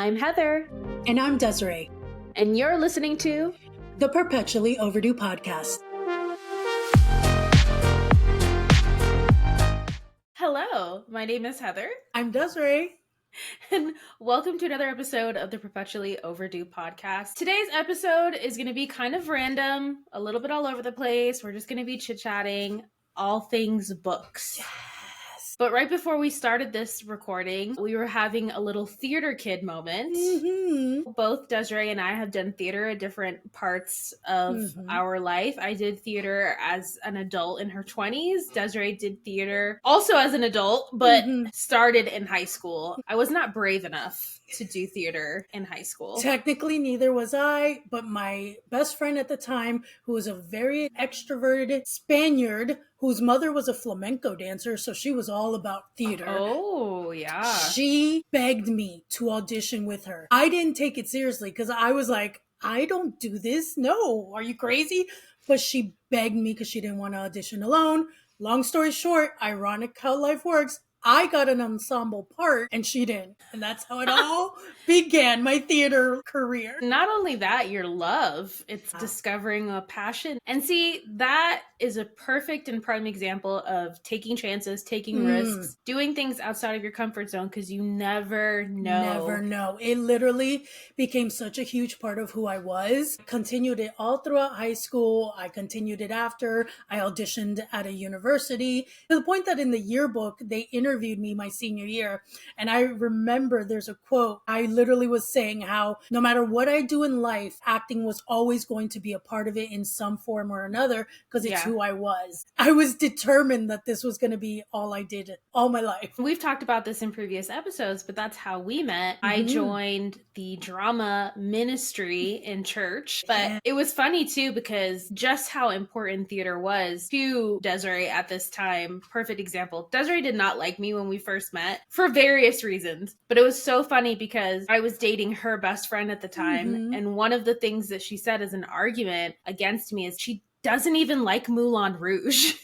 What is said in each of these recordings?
I'm Heather. And I'm Desiree. And you're listening to the Perpetually Overdue podcast. Hello, my name is Heather. I'm Desiree. And welcome to another episode of the Perpetually Overdue podcast. Today's episode is going to be kind of random, a little bit all over the place. We're just going to be chit-chatting all things books. Yes. But right before we started this recording, we were having a little theater kid moment. Mm-hmm. Both Desiree and I have done theater at different parts of our life. I did theater as an adult in her 20s. Desiree did theater also as an adult, but started in high school. I was not brave enough to do theater in high school. Technically, neither was I, but my best friend at the time, who was a very extroverted Spaniard, whose mother was a flamenco dancer, so she was all about theater. Oh, yeah. She begged me to audition with her. I didn't take it seriously because I was like, I don't do this. No, are you crazy? But she begged me because she didn't want to audition alone. Long story short, ironic how life works. I got an ensemble part and she didn't. And that's how it all began, my theater career. Not only that, your love. It's discovering a passion. And see, that is a perfect and prime example of taking chances, taking risks, doing things outside of your comfort zone because you never know. Never know. It literally became such a huge part of who I was. Continued it all throughout high school. I continued it after. I auditioned at a university to the point that in the yearbook, they interviewed me my senior year. And I remember there's a quote. I literally was saying how no matter what I do in life, acting was always going to be a part of it in some form or another because it's who I was. I was determined that this was going to be all I did all my life. We've talked about this in previous episodes, but that's how we met. I joined the drama ministry in church, but it was funny too because just how important theater was to Desiree at this time. Perfect example. Desiree did not like me when we first met for various reasons, but it was so funny because I was dating her best friend at the time, and one of the things that she said as an argument against me is she doesn't even like Moulin Rouge.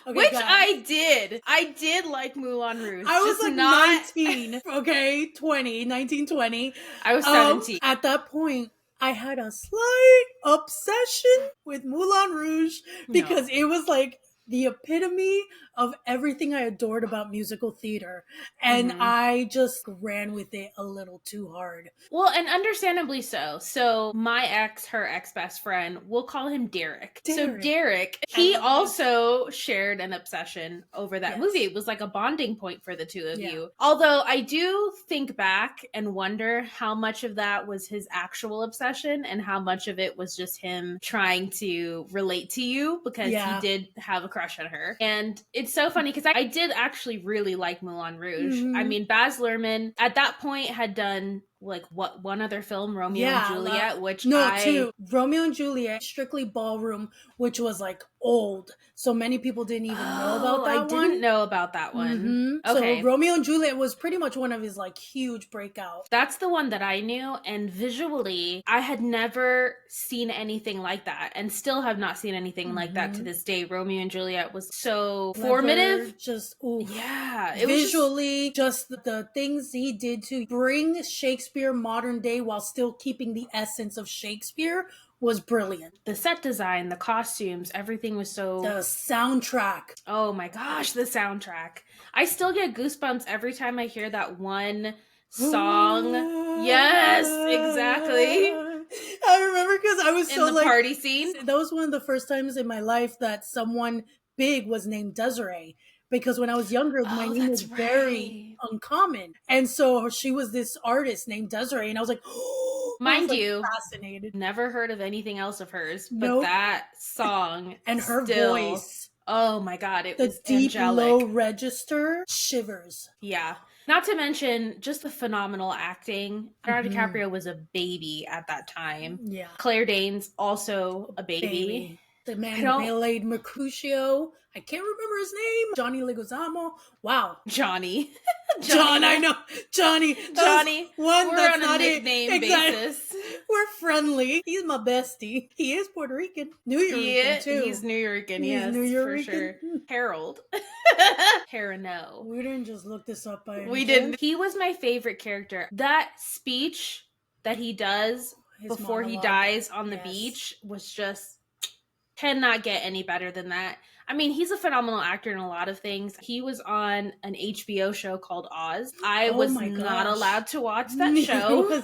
Okay, which guys. I did like Moulin Rouge. I was like 19, okay, 1920. I was 17. At that point, I had a slight obsession with Moulin Rouge because it was like the epitome of everything I adored about musical theater. And I just ran with it a little too hard. Well, and understandably so. So my ex, her ex-best friend, we'll call him Derek. So Derek, he also shared an obsession over that movie. It was like a bonding point for the two of you. Although I do think back and wonder how much of that was his actual obsession and how much of it was just him trying to relate to you because he did have a crush on her. And it's so funny because I did actually really like Moulin Rouge. I mean, Baz Luhrmann at that point had done like one other film, Romeo and Juliet, two. Romeo and Juliet, Strictly Ballroom, which was like old. So many people didn't even know about that one. I didn't know about that one. Okay. So Romeo and Juliet was pretty much one of his like huge breakouts. That's the one that I knew. And visually, I had never seen anything like that and still have not seen anything like that to this day. Romeo and Juliet was so formative. Just, it visually, just the things he did to bring Shakespeare modern day while still keeping the essence of Shakespeare was brilliant. The set design, the costumes, everything was so... The soundtrack. Oh my gosh, the soundtrack. I still get goosebumps every time I hear that one song. Yes, exactly. I remember because I was in the party scene. That was one of the first times in my life that someone big was named Desiree. Because when I was younger, my name was very uncommon. And so she was this artist named Desiree. And I was like, mind you, fascinated. Never heard of anything else of hers. But that song and her voice. Oh my God. It was deep, angelic. Low register shivers. Yeah. Not to mention just the phenomenal acting. Leonardo DiCaprio was a baby at that time. Yeah. Claire Danes, also a baby. The man who played Mercutio. I can't remember his name. Johnny Leguizamo. Wow. Johnny. John, I know. Johnny. One we're that's on not a nickname basis. We're friendly. He's my bestie. He is Puerto Rican. New Yorker, too. He's New Yorker, yes, New Yorker. For sure. Harold. Harano. We didn't just look this up by We didn't. He was my favorite character. That speech that he does before he dies on the beach was just... cannot get any better than that. I mean, he's a phenomenal actor in a lot of things. He was on an HBO show called Oz. I was not allowed to watch that show.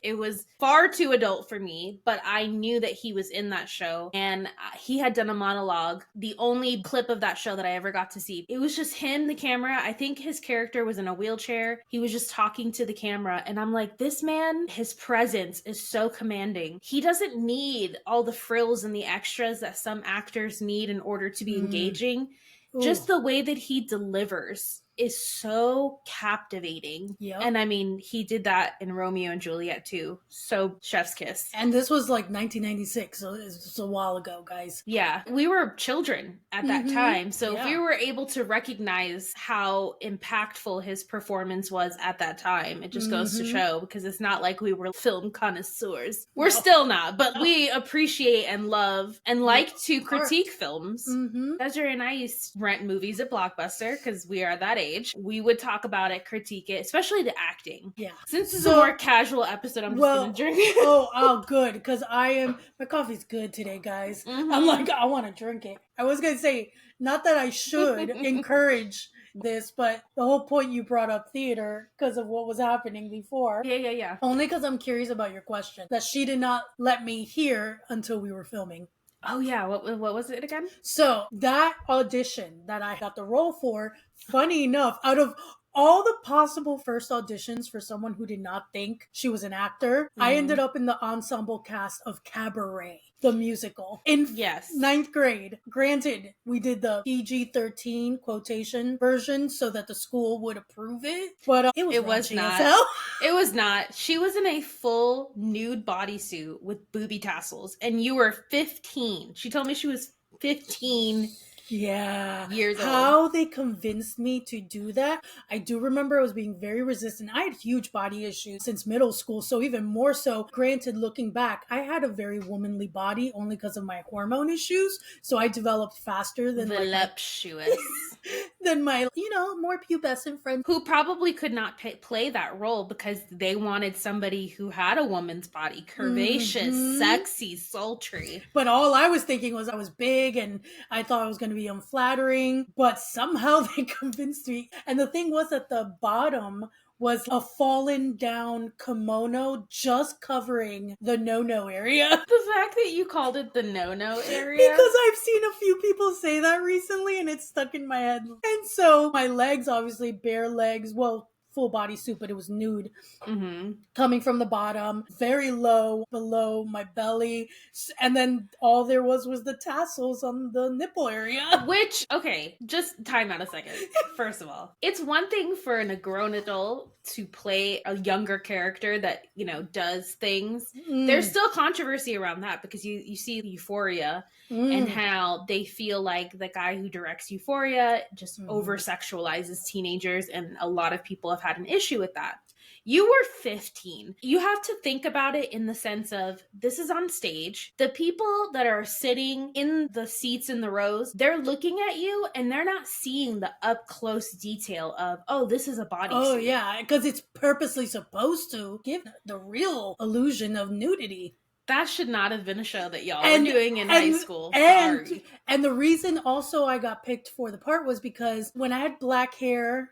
It was far too adult for me, but I knew that he was in that show, and he had done a monologue. The only clip of that show that I ever got to see, it was just him, the camera. I think his character was in a wheelchair. He was just talking to the camera, and I'm like, this man, his presence is so commanding. He doesn't need all the frills and the extras that some actors need in order to be engaging. Ooh. Just the way that he delivers is so captivating. Yep. And I mean, he did that in Romeo and Juliet too. So chef's kiss. And this was like 1996, so it was a while ago, guys. Yeah, we were children at that time. So if we were able to recognize how impactful his performance was at that time, it just goes to show, because it's not like we were film connoisseurs. We're still not, but we appreciate and love and like to critique films. Desiree and I used to rent movies at Blockbuster because we are that age. We would talk about it, critique it, especially the acting. Yeah. Since it's a more casual episode, I'm just gonna drink it. oh, good, because my coffee's good today, guys. I'm like, I want to drink it. I was gonna say, not that I should encourage this, but the whole point you brought up theater because of what was happening before. Yeah. Only because I'm curious about your question that she did not let me hear until we were filming. Oh yeah, what was it again? So that audition that I got the role for, funny enough, out of all the possible first auditions for someone who did not think she was an actor, I ended up in the ensemble cast of Cabaret, the musical, in ninth grade. Granted, we did the PG-13 quotation version so that the school would approve it, but it was not. It was not. She was in a full nude bodysuit with booby tassels, and you were 15. She told me she was 15 years old. How they convinced me to do that. I do remember I was being very resistant. I had huge body issues since middle school, so even more so. Granted, looking back, I had a very womanly body only because of my hormone issues, so I developed faster than voluptuous than my, more pubescent friends who probably could not play that role because they wanted somebody who had a woman's body, curvaceous, sexy, sultry. But all I was thinking was I was big and I thought I was going to be unflattering, but somehow they convinced me. And the thing was at the bottom was a fallen down kimono just covering the no-no area. The fact that you called it the no-no area? Because I've seen a few people say that recently and it's stuck in my head. And so my legs, obviously bare legs, full body suit, but it was nude, coming from the bottom, very low below my belly, and then all there was the tassels on the nipple area. Which, okay, just time out a second. First of all, it's one thing for a grown adult to play a younger character that, does things. There's still controversy around that because you see Euphoria and how they feel like the guy who directs Euphoria just over-sexualizes teenagers, and a lot of people have had an issue with that. You were 15. You have to think about it in the sense of, this is on stage. The people that are sitting in the seats in the rows, they're looking at you and they're not seeing the up close detail of, this is a bodysuit. Oh yeah, because it's purposely supposed to give the real illusion of nudity. That should not have been a show that y'all were doing in high school. Sorry. And the reason also I got picked for the part was because when I had black hair,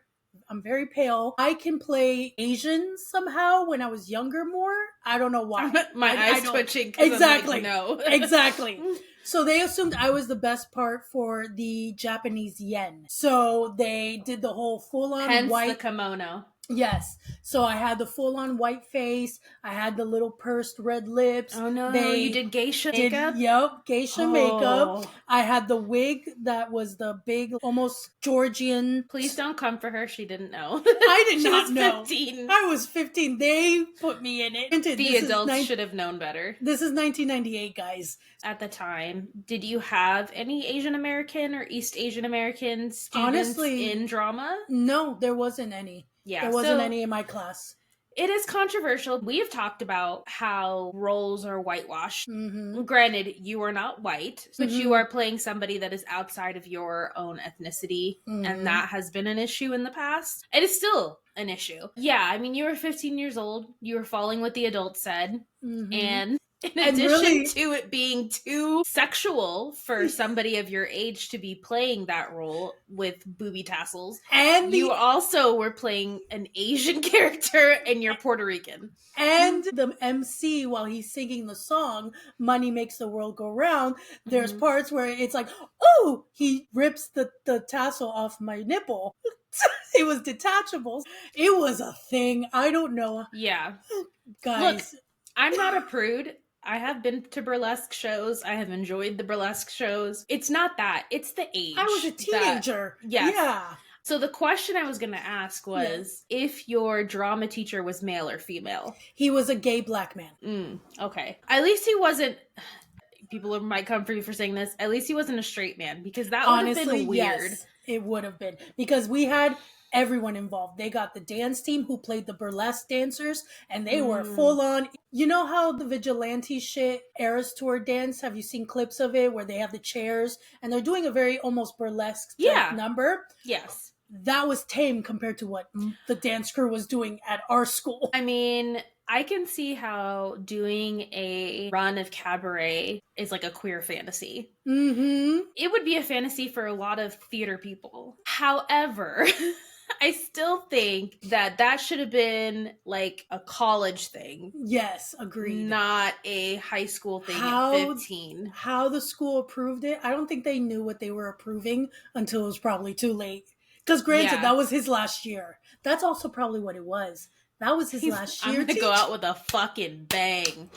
I'm very pale. I can play Asian somehow when I was younger more. I don't know why. My eyes twitching. Exactly. No. Exactly. So they assumed I was the best part for the Japanese yen. So they did the whole full-on Hence white... the kimono. Yes. So I had the full on white face. I had the little pursed red lips. Oh no, They you did geisha did, makeup? yep, geisha makeup. Oh. I had the wig that was the big, almost Georgian. Please don't come for her. She didn't know. I did She not was know. 15. I was 15. They put me in it. The adults should have known better. This is 1998, guys. At the time, did you have any Asian American or East Asian American students Honestly, in drama? No, there wasn't any. Yeah, there wasn't any in my class. It is controversial. We have talked about how roles are whitewashed. Mm-hmm. Granted, you are not white, but Mm-hmm. you are playing somebody that is outside of your own ethnicity. Mm-hmm. And that has been an issue in the past. It is still an issue. Yeah, I mean, you were 15 years old. You were following what the adults said. Mm-hmm. And in addition to it being too sexual for somebody of your age to be playing that role with booby tassels, and you also were playing an Asian character and you're Puerto Rican. And the MC, while he's singing the song, Money Makes the World Go Round, there's parts where it's like, oh, he rips the tassel off my nipple. It was detachable. It was a thing. I don't know. Yeah. Guys. Look, I'm not a prude. I have been to burlesque shows. I have enjoyed the burlesque shows. It's not that. It's the age. I was a teenager. Yes. Yeah. So the question I was going to ask was if your drama teacher was male or female. He was a gay black man. Okay. At least he wasn't... People might come for you for saying this. At least he wasn't a straight man, because that would have been weird. Yes, it would have been. Because we had everyone involved. They got the dance team who played the burlesque dancers, and they were full on. You know how the vigilante shit Eras Tour dance? Have you seen clips of it where they have the chairs and they're doing a very almost burlesque type number? Yes. That was tame compared to what the dance crew was doing at our school. I mean, I can see how doing a run of cabaret is like a queer fantasy. Mm-hmm. It would be a fantasy for a lot of theater people. However, I still think that should have been like a college thing. Yes, agreed. Not a high school thing at 15. How the school approved it, I don't think they knew what they were approving until it was probably too late. Because granted, that was his last year. That's also probably what it was. That was his last year. I'm going to go out with a fucking bang.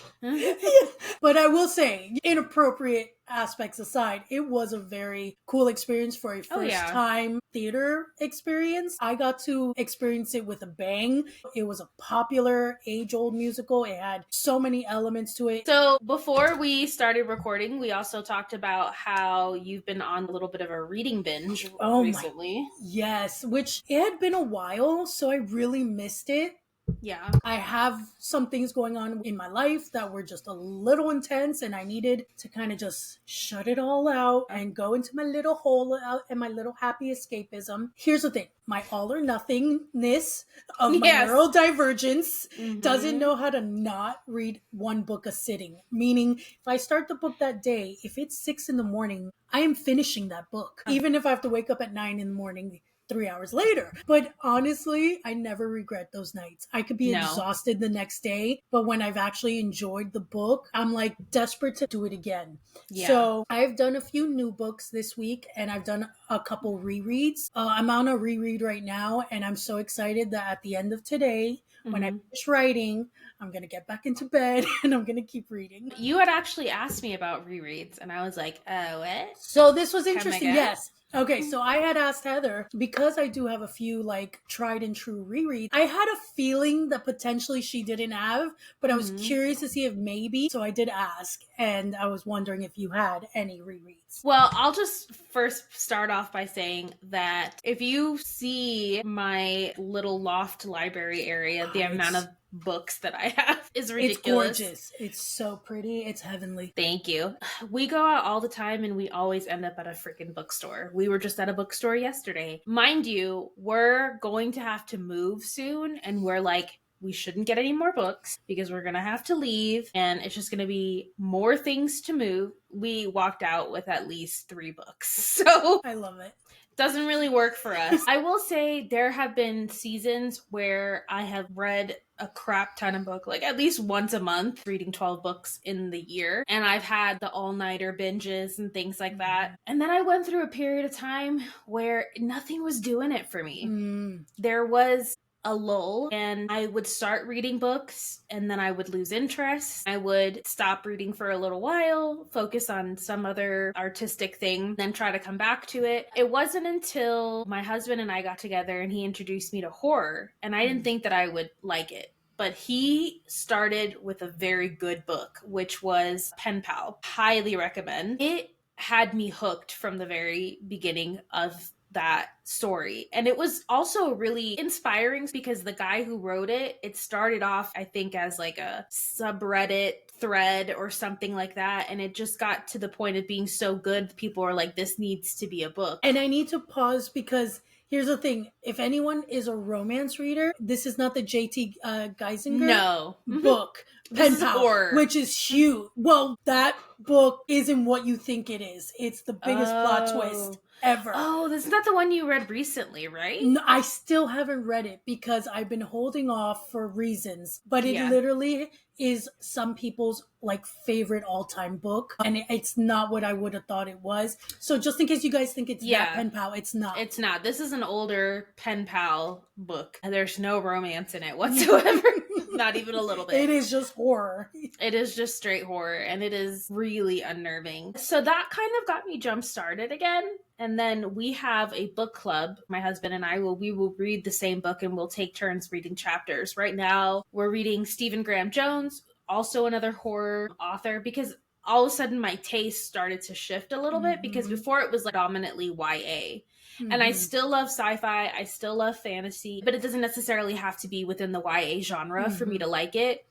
But I will say, inappropriate aspects aside, it was a very cool experience for a first-time theater experience. I got to experience it with a bang. It was a popular, age-old musical. It had so many elements to it. So before we started recording, we also talked about how you've been on a little bit of a reading binge recently. Yes, which it had been a while, so I really missed it. Yeah. I have some things going on in my life that were just a little intense, and I needed to kind of just shut it all out and go into my little hole out and my little happy escapism. Here's the thing. My all or nothingness of my neurodivergence doesn't know how to not read one book a sitting. Meaning, if I start the book that day, if it's 6 a.m, I am finishing that book. Even if I have to wake up at 9 a.m, 3 hours later. But honestly, I never regret those nights. I could be exhausted the next day, but when I've actually enjoyed the book, I'm like desperate to do it again. Yeah. So I've done a few new books this week, and I've done a couple rereads. I'm on a reread right now, and I'm so excited that at the end of today, when I finish writing, I'm going to get back into bed and I'm going to keep reading. You had actually asked me about rereads, and I was like, what? So this was interesting. Yes. Okay, so I had asked Heather, because I do have a few like tried and true rereads, I had a feeling that potentially she didn't have, but I was curious to see if maybe. So I did ask, and I was wondering if you had any rereads. Well, I'll just first start off by saying that if you see my little loft library area, the amount of books that I have is ridiculous. It's gorgeous. It's so pretty. It's heavenly. Thank you. We go out all the time and we always end up at a freaking bookstore. We were just at a bookstore yesterday. Mind you, we're going to have to move soon, and we're like, we shouldn't get any more books because we're going to have to leave and it's just going to be more things to move. We walked out with at least 3 books. So I love it. Doesn't really work for us. I will say there have been seasons where I have read a crap ton of book, like at least once a month, reading 12 books in the year. And I've had the all-nighter binges and things like that. And then I went through a period of time where nothing was doing it for me. There was a lull and I would start reading books and then I would lose interest. I would stop reading for a little while, focus on some other artistic thing, then try to come back to it. It wasn't until my husband and I got together and he introduced me to horror, and I didn't think that I would like it. But he started with a very good book, which was Pen Pal. Highly recommend. It had me hooked from the very beginning of that story. And it was also really inspiring because the guy who wrote it, it started off, I think, as like a subreddit thread or something like that. And it just got to the point of being so good, people were like, this needs to be a book. And I need to pause because here's the thing. If anyone is a romance reader, this is not the J.T. Geisinger book, Pen Pal, which is huge. Well, that book isn't what you think it is. It's the biggest plot twist ever. Oh, this is not the one you read recently, right? No, I still haven't read it because I've been holding off for reasons. But it literally is some people's like favorite all-time book, and it's not what I would have thought it was. So just in case you guys think it's that Pen Pal, it's not. It's not. This is an older Pen Pal book. There's no romance in it whatsoever. Not even a little bit. It is just horror. It is just straight horror, and it is really unnerving. So that kind of got me jump started again. And then we have a book club. My husband and I we will read the same book and we'll take turns reading chapters. Right now, we're reading Stephen Graham Jones, also another horror author, because all of a sudden my taste started to shift a little bit, because before it was like dominantly YA. And I still love sci-fi, I still love fantasy, but it doesn't necessarily have to be within the YA genre for me to like it.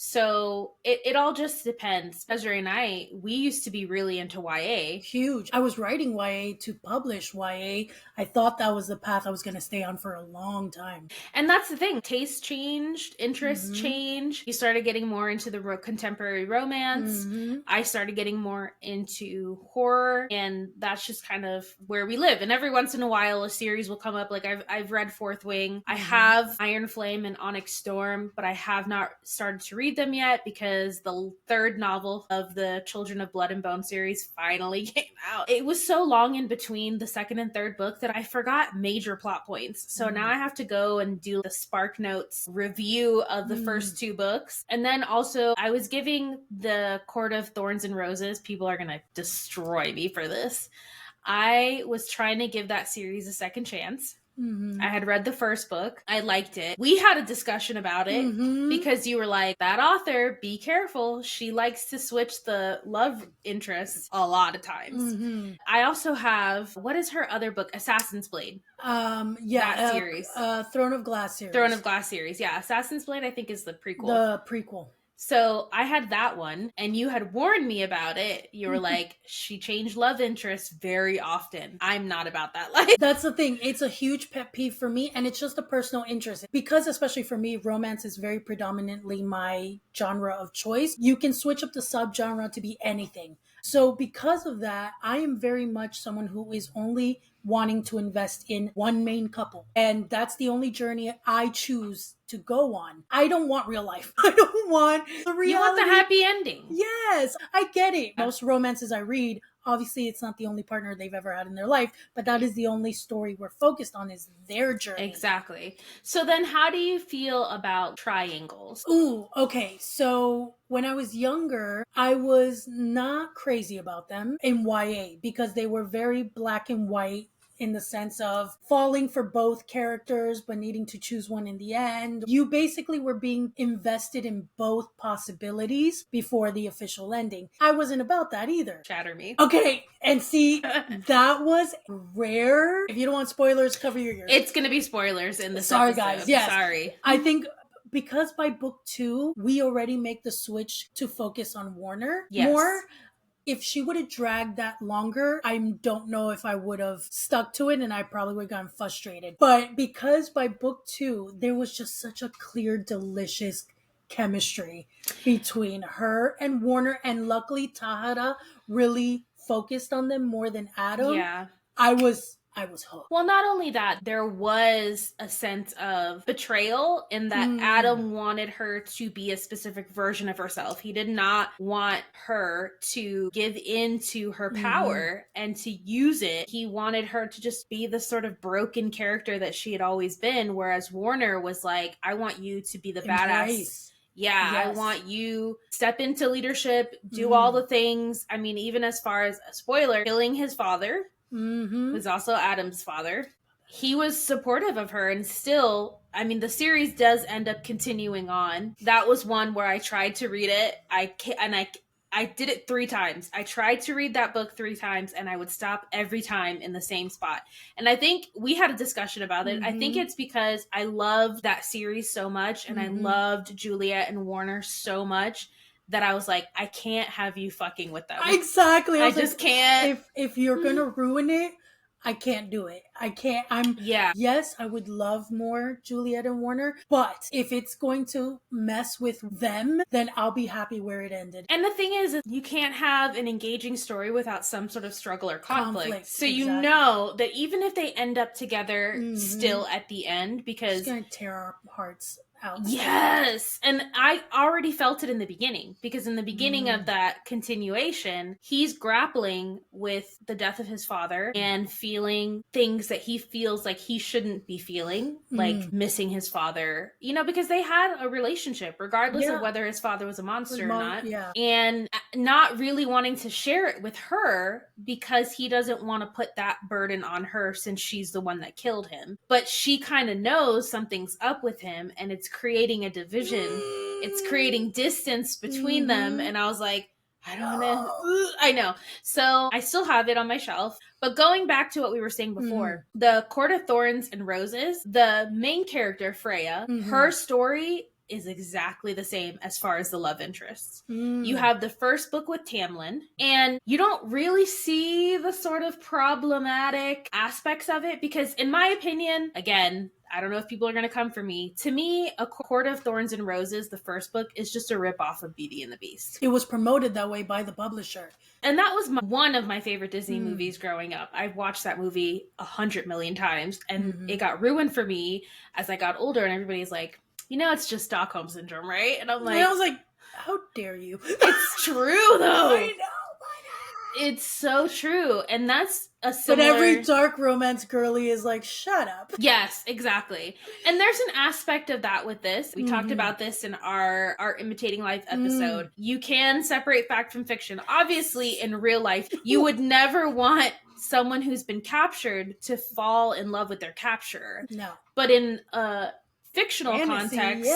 So it all just depends. Desiree and I, we used to be really into YA. Huge. I was writing YA to publish YA. I thought that was the path I was going to stay on for a long time. And that's the thing. Taste changed, interests changed. You started getting more into the contemporary romance. I started getting more into horror, and that's just kind of where we live. And every once in a while, a series will come up. Like I've read Fourth Wing. I have Iron Flame and Onyx Storm, but I have not started to read them yet because the third novel of the Children of Blood and Bone series finally came out. It was so long in between the second and third book that I forgot major plot points. So now I have to go and do the Spark Notes review of the first two books. And then also I was giving the Court of Thorns and Roses, people are going to destroy me for this. I was trying to give that series a second chance. I had read the first book. I liked it. We had a discussion about it because you were like, that author, be careful. She likes to switch the love interests a lot of times. I also have, what is her other book? Assassin's Blade. That series. Throne of Glass series. Throne of Glass series. Yeah. Assassin's Blade, I think, is the prequel. The prequel. So I had that one, and you had warned me about it. You were like, she changed love interests very often. I'm not about that life. That's the thing. It's a huge pet peeve for me, and it's just a personal interest. Because especially for me, romance is very predominantly my genre of choice. You can switch up the subgenre to be anything. So because of that, I am very much someone who is only wanting to invest in one main couple. And that's the only journey I choose to go on. I don't want real life. I don't want the reality. You want the happy ending. Yes, I get it. Most romances I read, obviously it's not the only partner they've ever had in their life, but that is the only story we're focused on, is their journey. Exactly. So then how do you feel about triangles? Ooh, okay. So when I was younger, I was not crazy about them in YA because they were very black and white, in the sense of falling for both characters, but needing to choose one in the end. You basically were being invested in both possibilities before the official ending. I wasn't about that either. Shatter Me. Okay, and see, that was rare. If you don't want spoilers, cover your ears. It's going to be spoilers in this Sorry, episode. guys. Yes. Sorry. I think because by book 2, we already make the switch to focus on Warner more. If she would have dragged that longer, I don't know if I would have stuck to it, and I probably would have gotten frustrated. But because by book 2, there was just such a clear, delicious chemistry between her and Warner, and luckily Tahara really focused on them more than Adam. Yeah. I was I was hooked. Well, not only that, there was a sense of betrayal in that Adam wanted her to be a specific version of herself. He did not want her to give in to her power and to use it. He wanted her to just be the sort of broken character that she had always been, whereas Warner was like, I want you to be the badass. Yeah, yes. I want you step into leadership, do all the things. I mean, even as far as a spoiler, killing his father, who's also Adam's father. He was supportive of her, and still, I mean, the series does end up continuing on. That was one where I tried to read it. I did it 3 times. I tried to read that book 3 times, and I would stop every time in the same spot. And I think we had a discussion about it. I think it's because I loved that series so much, and I loved Juliet and Warner so much that I was like, I can't have you fucking with them. Exactly. I just can't. If you're gonna ruin it, I can't do it. I can't. Yes, I would love more Juliet and Warner, but if it's going to mess with them, then I'll be happy where it ended. And the thing is, you can't have an engaging story without some sort of struggle or conflict. So you know that even if they end up together still at the end, because it's gonna tear our hearts out. Yes. And I already felt it in the beginning, because in the beginning of that continuation, he's grappling with the death of his father and feeling things that he feels like he shouldn't be feeling, like missing his father, you know, because they had a relationship regardless of whether his father was a monster or not. Yeah. And not really wanting to share it with her because he doesn't want to put that burden on her since she's the one that killed him. But she kind of knows something's up with him, and it's creating a division. It's creating distance between them. And I was like, I don't know. I know. So I still have it on my shelf. But going back to what we were saying before, the Court of Thorns and Roses, the main character, Freya, her story is exactly the same as far as the love interests. You have the first book with Tamlin, and you don't really see the sort of problematic aspects of it, because in my opinion, again, I don't know if people are going to come for me. To me, A Court of Thorns and Roses, the first book, is just a ripoff of Beauty and the Beast. It was promoted that way by the publisher. And that was one of my favorite Disney movies growing up. I've watched that movie 100 million times, and it got ruined for me as I got older, and everybody's like, you know, it's just Stockholm Syndrome, right? And I'm like... And I was like, how dare you? It's true, though. I know. It's so true. And that's a similar... But every dark romance girly is like, shut up. Yes, exactly. And there's an aspect of that with this. We talked about this in our Imitating Life episode. You can separate fact from fiction. Obviously, in real life, you would never want someone who's been captured to fall in love with their capturer. No. But in a fictional context...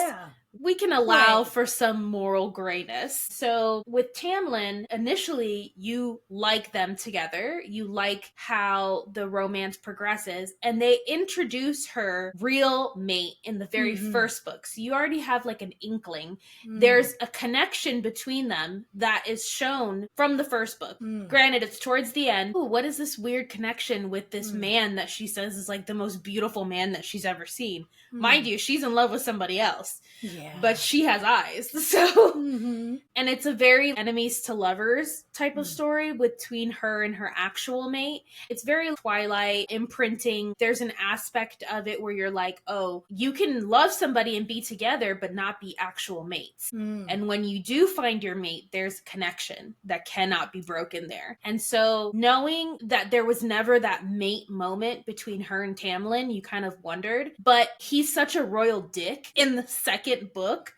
we can allow for some moral grayness. So with Tamlin, initially, you like them together. You like how the romance progresses. And they introduce her real mate in the very first book. So you already have like an inkling. There's a connection between them that is shown from the first book. Granted, it's towards the end. Ooh, what is this weird connection with this man that she says is like the most beautiful man that she's ever seen? Mind you, she's in love with somebody else. Yeah. But she has eyes. So, and it's a very enemies to lovers type of story between her and her actual mate. It's very Twilight imprinting. There's an aspect of it where you're like, oh, you can love somebody and be together, but not be actual mates. And when you do find your mate, there's a connection that cannot be broken there. And so knowing that there was never that mate moment between her and Tamlin, you kind of wondered. But he's such a royal dick in the second book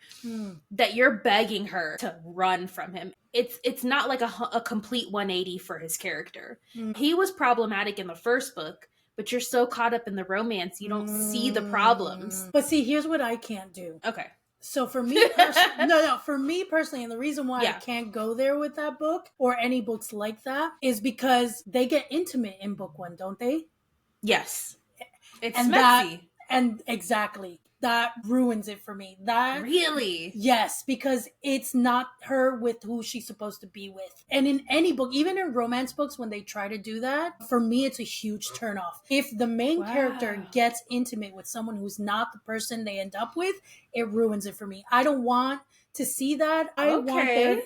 that you're begging her to run from him. It's not like a complete 180 for his character. He was problematic in the first book, but you're so caught up in the romance, you don't see the problems. But see, here's what I can't do. Okay. So for me, for me personally, and the reason why I can't go there with that book or any books like that is because they get intimate in book 1, don't they? Yes. It's messy. And exactly. That ruins it for me. That really? Yes, because it's not her with who she's supposed to be with. And in any book, even in romance books, when they try to do that, for me, it's a huge turnoff. If the main character gets intimate with someone who's not the person they end up with, it ruins it for me. I don't want to see that. I want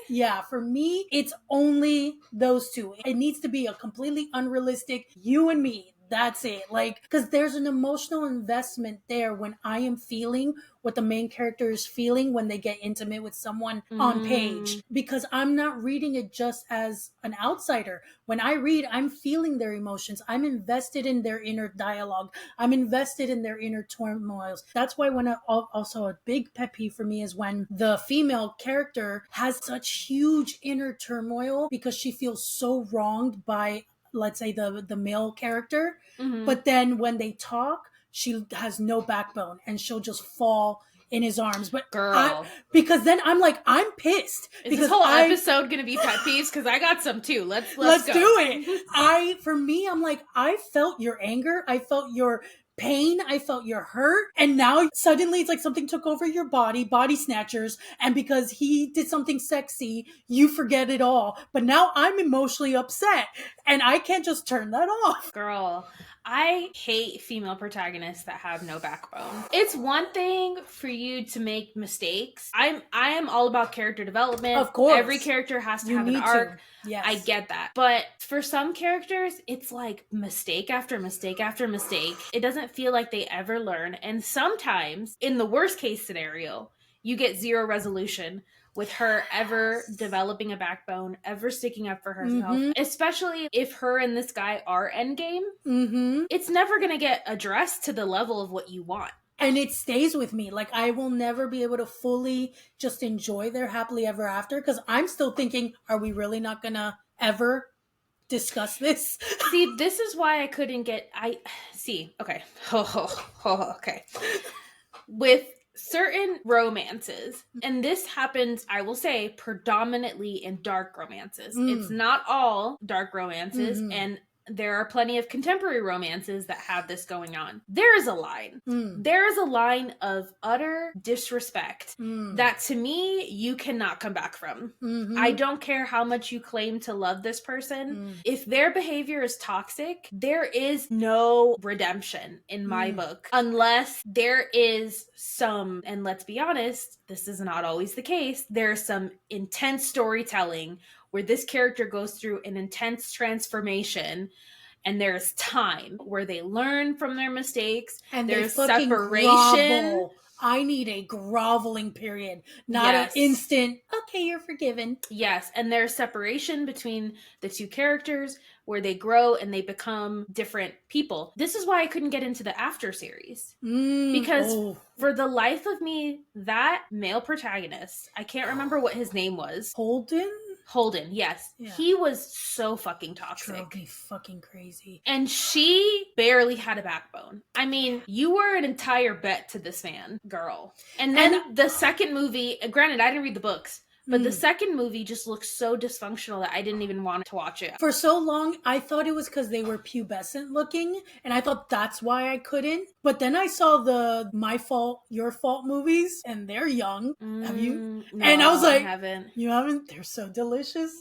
for me, it's only those two. It needs to be a completely unrealistic you and me. that's it. Like, because there's an emotional investment there when I am feeling what the main character is feeling when they get intimate with someone on page, because I'm not reading it just as an outsider. When I read, I'm feeling their emotions. I'm invested in their inner dialogue. I'm invested in their inner turmoils. That's why also a big pet peeve for me is when the female character has such huge inner turmoil because she feels so wronged by, let's say, the male character. But then when they talk, she has no backbone and she'll just fall in his arms. But girl, because then I'm like, I'm pissed. Is this whole episode gonna be pet peeves? Because I got some too. Let's go. Do it. For me, I'm like, I felt your anger. I felt your pain. I felt your hurt. And now suddenly it's like something took over your body snatchers. And because he did something sexy, you forget it all. But now I'm emotionally upset and I can't just turn that off. Girl, I hate female protagonists that have no backbone. It's one thing for you to make mistakes. I am all about character development. Of course. Every character has to have an arc. Yes. I get that. But for some characters, it's like mistake after mistake after mistake. It doesn't feel like they ever learn. And sometimes, in the worst case scenario, you get zero resolution with her ever developing a backbone, ever sticking up for herself. Especially if her and this guy are endgame. It's never going to get addressed to the level of what you want. And it stays with me. Like, I will never be able to fully just enjoy their happily ever after, because I'm still thinking, are we really not gonna ever discuss this? See, this is why I couldn't get... Okay. Okay. With certain romances, and this happens, I will say, predominantly in dark romances. It's not all dark romances, and there are plenty of contemporary romances that have this going on. There is a line. There is a line of utter disrespect that, to me, you cannot come back from. I don't care how much you claim to love this person. If their behavior is toxic, there is no redemption in my book, unless there is some, and let's be honest, this is not always the case, there's some intense storytelling where this character goes through an intense transformation, and there's time where they learn from their mistakes, and there's separation. Grovel. I need a groveling period, not an instant, okay, you're forgiven. Yes, and there's separation between the two characters where they grow and they become different people. This is why I couldn't get into the After series. Because for the life of me, that male protagonist, I can't remember what his name was. Holden, yes. Yeah. He was so fucking toxic. Drove me fucking crazy. And she barely had a backbone. I mean, you were an entire bet to this man, girl. And then the second movie, granted, I didn't read the books, but the second movie just looks so dysfunctional that I didn't even want to watch it. For so long, I thought it was because they were pubescent looking, and I thought that's why I couldn't. But then I saw the My Fault, Your Fault movies, and they're young. Have you? No, and I was like, I haven't. You haven't? They're so delicious.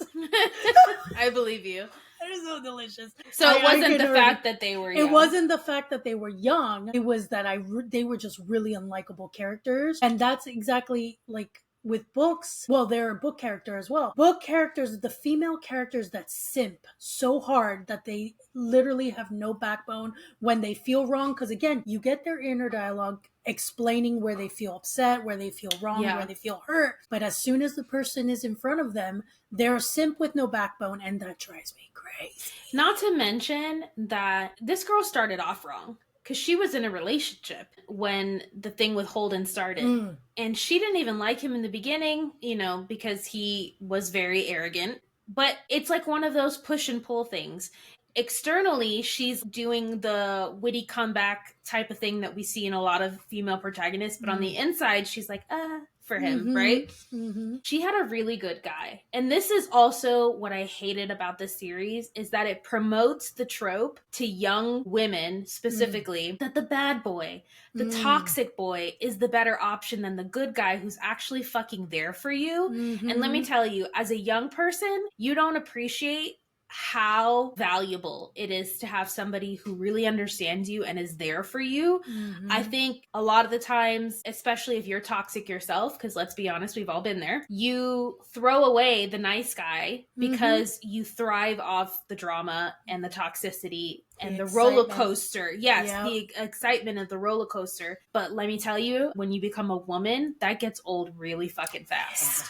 I believe you. They're so delicious. So it wasn't the fact that they were young. It wasn't the fact that they were young. It was that they were just really unlikable characters. And that's exactly like... with books, well, they're a book character as well. Book characters, the female characters that simp so hard that they literally have no backbone when they feel wrong. Because again, you get their inner dialogue explaining where they feel upset, where they feel wrong, where they feel hurt. But as soon as the person is in front of them, they're a simp with no backbone, and that drives me crazy. Not to mention that this girl started off wrong. Because she was in a relationship when the thing with Holden started. And she didn't even like him in the beginning, because he was very arrogant. But it's like one of those push and pull things. Externally, she's doing the witty comeback type of thing that we see in a lot of female protagonists. But on the inside, she's like, for him, right? She had a really good guy. And this is also what I hated about this series, is that it promotes the trope to young women specifically, that the bad boy, the toxic boy, is the better option than the good guy who's actually fucking there for you. And let me tell you, as a young person, you don't appreciate how valuable it is to have somebody who really understands you and is there for you. I think a lot of the times, especially if you're toxic yourself, because let's be honest, we've all been there, you throw away the nice guy because you thrive off the drama and the toxicity and the roller coaster. Yes, the excitement of the roller coaster. But let me tell you, when you become a woman, that gets old really fucking fast.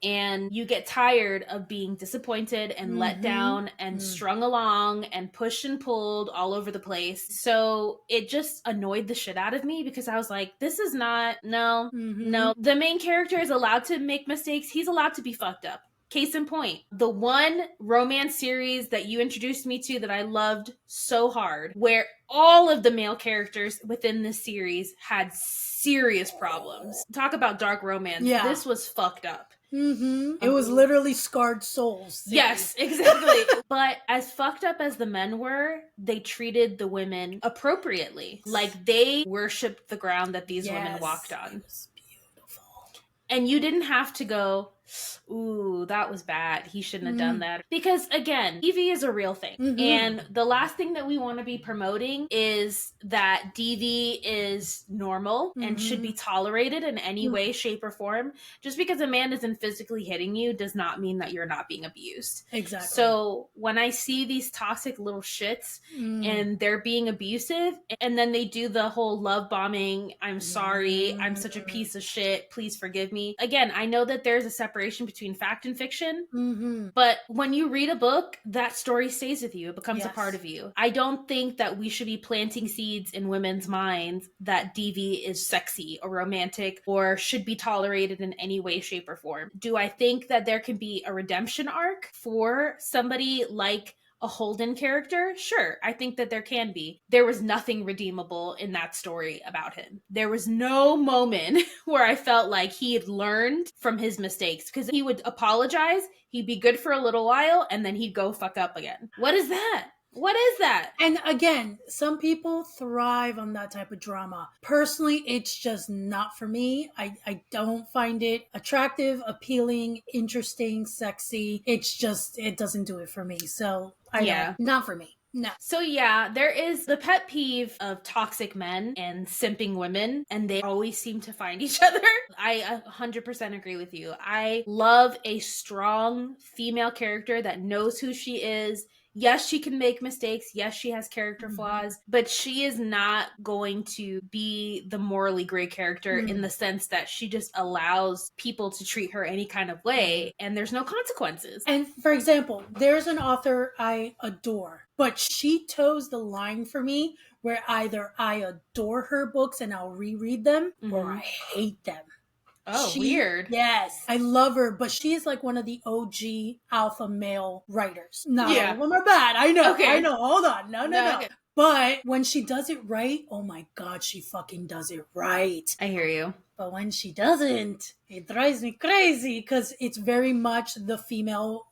And you get tired of being disappointed and let down and strung along and pushed and pulled all over the place. So it just annoyed the shit out of me because I was like, this is not, no. The main character is allowed to make mistakes. He's allowed to be fucked up. Case in point, the one romance series that you introduced me to that I loved so hard, where all of the male characters within this series had serious problems. Talk about dark romance. Yeah. This was fucked up. It was literally scarred souls. Yes, exactly. But as fucked up as the men were, they treated the women appropriately. Like they worshipped the ground that these women walked on. It was beautiful. And you didn't have to go, ooh, that was bad. He shouldn't have done that. Because again, DV is a real thing. And the last thing that we want to be promoting is that DV is normal and should be tolerated in any way, shape, or form. Just because a man isn't physically hitting you does not mean that you're not being abused. Exactly. So when I see these toxic little shits and they're being abusive, and then they do the whole love bombing, I'm sorry, I'm such a piece of shit, please forgive me. Again, I know that there's a separation between fact and fiction, but when you read a book, that story stays with you. It becomes a part of you. I don't think that we should be planting seeds in women's minds that DV is sexy or romantic or should be tolerated in any way, shape, or form. Do I think that there can be a redemption arc for somebody like a Holden character? Sure, I think that there can be. There was nothing redeemable in that story about him. There was no moment where I felt like he had learned from his mistakes, because he would apologize, he'd be good for a little while, and then he'd go fuck up again. What is that? What is that? And again, some people thrive on that type of drama. Personally, it's just not for me. I don't find it attractive, appealing, interesting, sexy. It doesn't do it for me. So not for me. No. So yeah, there is the pet peeve of toxic men and simping women, and they always seem to find each other. I 100% agree with you. I love a strong female character that knows who she is. Yes, she can make mistakes. Yes, she has character flaws, but she is not going to be the morally gray character in the sense that she just allows people to treat her any kind of way and there's no consequences. And for example, there's an author I adore, but she toes the line for me where either I adore her books and I'll reread them or I hate them. Oh, weird. Yes. I love her, but she is like one of the OG alpha male writers. Not all of them are bad. I know. Okay. I know. Hold on. No. Okay. But when she does it right, oh my God, she fucking does it right. I hear you. But when she doesn't, it drives me crazy because it's very much the female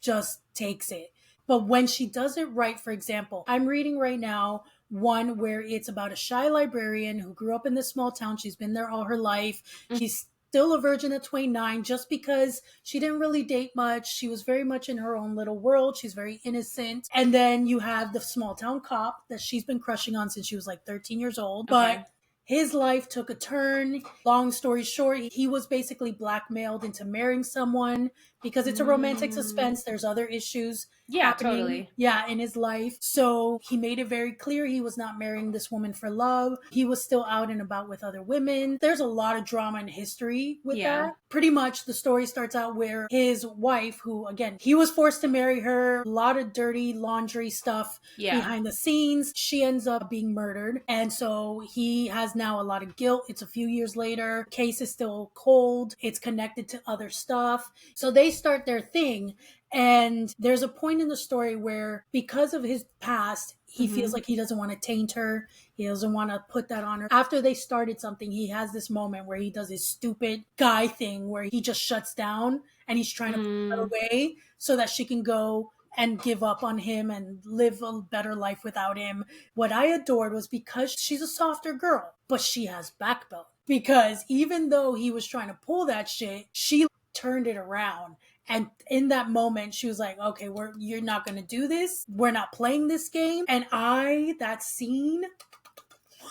just takes it. But when she does it right, for example, I'm reading right now one where it's about a shy librarian who grew up in this small town. She's been there all her life. She's still a virgin at 29 just because she didn't really date much. She was very much in her own little world. She's very innocent. And then you have the small town cop that she's been crushing on since she was like 13 years old. But his life took a turn. Long story short, he was basically blackmailed into marrying someone because it's a romantic suspense. There's other issues happening in his life. So he made it very clear he was not marrying this woman for love. He was still out and about with other women. There's a lot of drama and history with that. Pretty much the story starts out where his wife, who again, he was forced to marry her, a lot of dirty laundry stuff behind the scenes. She ends up being murdered. And so he has now a lot of guilt. It's a few years later. Case is still cold. It's connected to other stuff. So they start their thing. And there's a point in the story where because of his past, he feels like he doesn't want to taint her. He doesn't want to put that on her. After they started something, he has this moment where he does his stupid guy thing where he just shuts down and he's trying to put her away so that she can go and give up on him and live a better life without him. What I adored was because she's a softer girl, but she has backbone. Because even though he was trying to pull that shit, she turned it around And in that moment, she was like, okay, you're not going to do this. We're not playing this game. And that scene.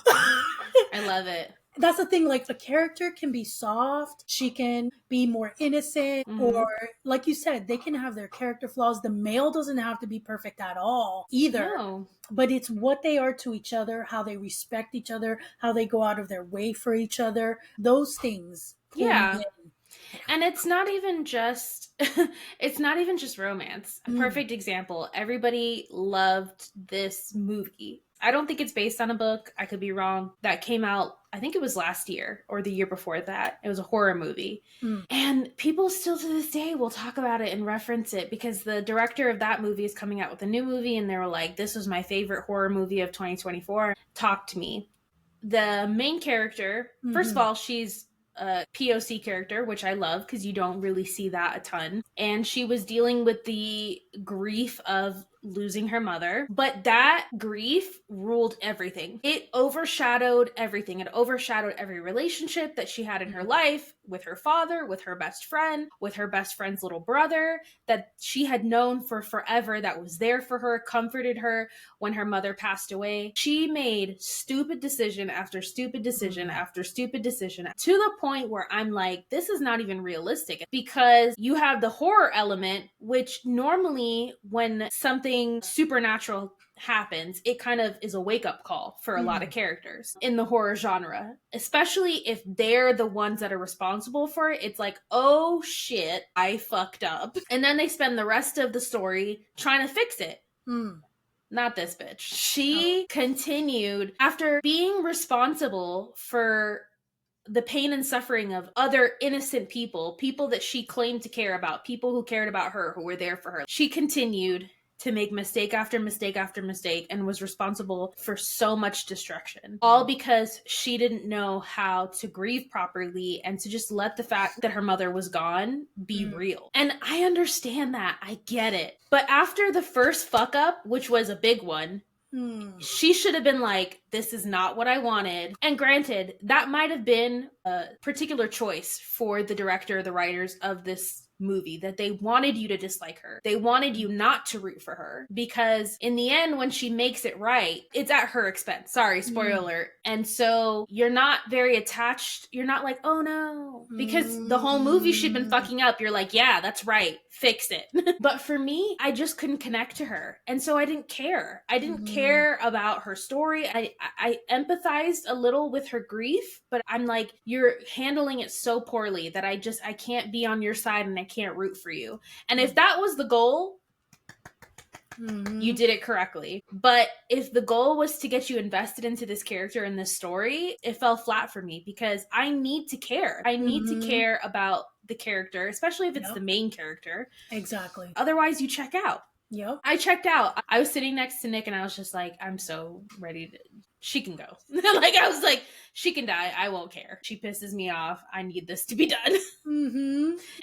I love it. That's the thing, like, the character can be soft, she can be more innocent, or like you said, they can have their character flaws. The male doesn't have to be perfect at all either. No. But it's what they are to each other, how they respect each other, how they go out of their way for each other. Those things. Yeah. And it's not even just romance. A perfect example. Everybody loved this movie. I don't think it's based on a book. I could be wrong. That came out, I think it was last year or the year before that. It was a horror movie. And people still to this day will talk about it and reference it because the director of that movie is coming out with a new movie and they were like, this was my favorite horror movie of 2024. Talk to me. The main character, first of all, she's a POC character, which I love because you don't really see that a ton. And she was dealing with the grief of losing her mother, but that grief ruled everything. It overshadowed everything. It overshadowed every relationship that she had in her life with her father, with her best friend, with her best friend's little brother that she had known for forever, that was there for her, comforted her when her mother passed away. She made stupid decision after stupid decision after stupid decision to the point where I'm like, this is not even realistic, because you have the horror element, which normally when something supernatural happens, it kind of is a wake-up call for a lot of characters in the horror genre, especially if they're the ones that are responsible for it. It's like, oh shit, I fucked up. And then they spend the rest of the story trying to fix it. Not this bitch. She continued after being responsible for the pain and suffering of other innocent people that she claimed to care about, people who cared about her, who were there for her. She continued to make mistake after mistake after mistake and was responsible for so much destruction. All because she didn't know how to grieve properly and to just let the fact that her mother was gone be real. And I understand that. I get it. But after the first fuck up, which was a big one, she should have been like, this is not what I wanted. And granted, that might have been a particular choice for the director, the writers of this movie, that they wanted you to dislike her. They wanted you not to root for her, because in the end, when she makes it right, it's at her expense. Sorry, spoiler alert. And so you're not very attached. You're not like, oh no, because the whole movie she'd been fucking up. You're like, yeah, that's right. Fix it. But for me, I just couldn't connect to her. And so I didn't care. I didn't care about her story. I empathized a little with her grief, but I'm like, you're handling it so poorly that I can't be on your side and I can't root for you. And if that was the goal, you did it correctly. But if the goal was to get you invested into this character and this story, it fell flat for me, because I need to care. I need to care about the character, especially if it's the main character. Exactly. Otherwise, you check out. Yep. I checked out. I was sitting next to Nick and I was just like, I'm so ready to... She can go. Like, I was like, she can die. I won't care. She pisses me off. I need this to be done.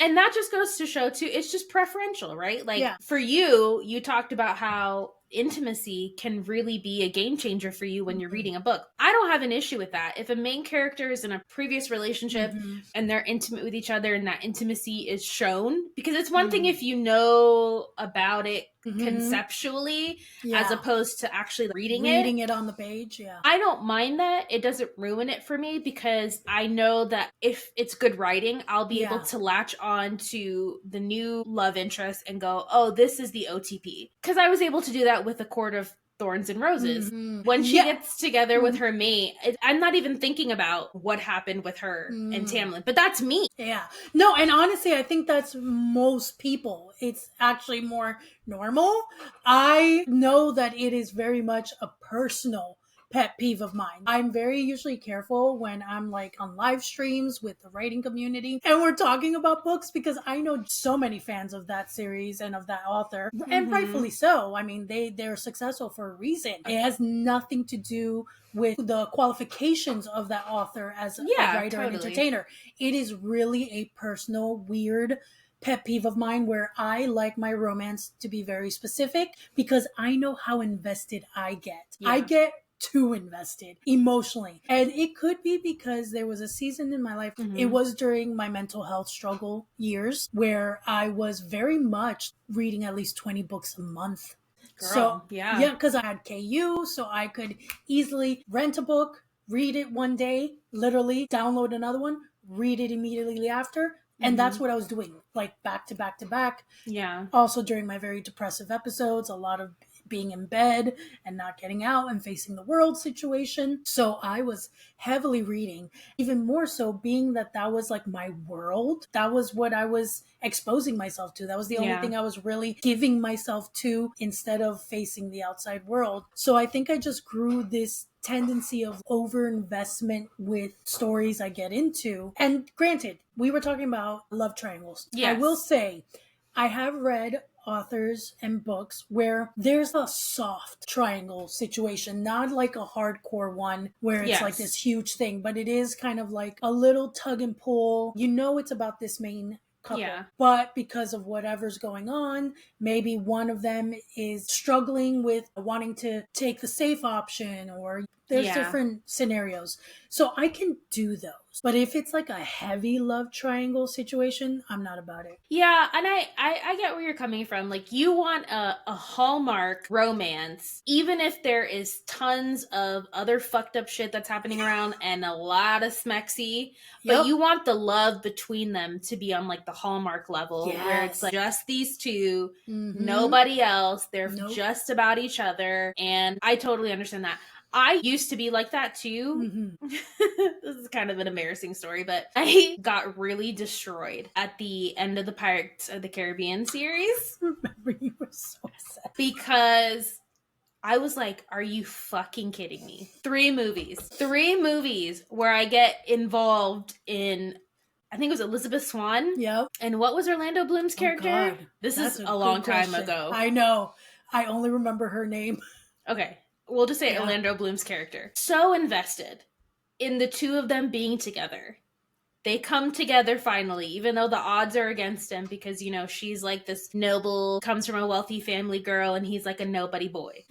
And that just goes to show, too, it's just preferential, right? Like, for you talked about how intimacy can really be a game changer for you when you're reading a book. I don't have an issue with that. If a main character is in a previous relationship and they're intimate with each other and that intimacy is shown, because it's one thing if you know about it conceptually as opposed to actually reading it on the page. I don't mind that. It doesn't ruin it for me, because I know that if it's good writing, I'll be able to latch on to the new love interest and go, oh, this is the OTP. Because I was able to do that with A Court of Thorns and Roses. When she gets together with her mate, I'm not even thinking about what happened with her and Tamlin, but that's me. Yeah. No, and honestly, I think that's most people. It's actually more normal. I know that it is very much a personal pet peeve of mine. I'm very usually careful when I'm like on live streams with the writing community and we're talking about books, because I know so many fans of that series and of that author, and rightfully so. I mean, they're successful for a reason. It has nothing to do with the qualifications of that author as a writer and entertainer. It is really a personal, weird pet peeve of mine, where I like my romance to be very specific, because I know how invested I get. I get too invested emotionally. And it could be because there was a season in my life, it was during my mental health struggle years, where I was very much reading at least 20 books a month. Girl, so yeah, because I had KU, so I could easily rent a book, read it one day, literally download another one, read it immediately after. And that's what I was doing, like back to back to back. Yeah. Also during my very depressive episodes, a lot of being in bed and not getting out and facing the world situation. So I was heavily reading, even more so being that was like my world. That was what I was exposing myself to. That was the only thing I was really giving myself to instead of facing the outside world. So I think I just grew this tendency of overinvestment with stories I get into. And granted, we were talking about love triangles. Yes. I will say, I have read authors and books where there's a soft triangle situation, not like a hardcore one where it's like this huge thing, but it is kind of like a little tug and pull. You know, it's about this main couple, but because of whatever's going on, maybe one of them is struggling with wanting to take the safe option, or there's different scenarios. So I can do those. But if it's like a heavy love triangle situation, I'm not about it. Yeah, and I get where you're coming from. Like, you want a Hallmark romance, even if there is tons of other fucked up shit that's happening around and a lot of smexy, but you want the love between them to be on like the Hallmark level, where it's like just these two, nobody else, they're just about each other. And I totally understand that. I used to be like that too. This is kind of an embarrassing story, but I got really destroyed at the end of the Pirates of the Caribbean series. I remember you were so upset. Because I was like, are you fucking kidding me? 3 movies where I get involved in, I think it was Elizabeth Swann. Yep. And what was Orlando Bloom's character? God, this is a long time ago. I know. I only remember her name. Okay. We'll just say Orlando Bloom's character. So invested in the two of them being together. They come together finally, even though the odds are against him because, you know, she's like this noble, comes from a wealthy family girl, and he's like a nobody boy.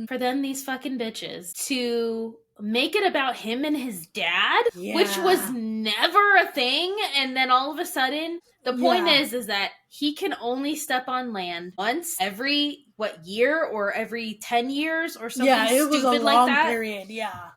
For them, these fucking bitches, to make it about him and his dad, which was never a thing, and then all of a sudden, the point is that he can only step on land once every year or every 10 years or something it was stupid a long like that. Period,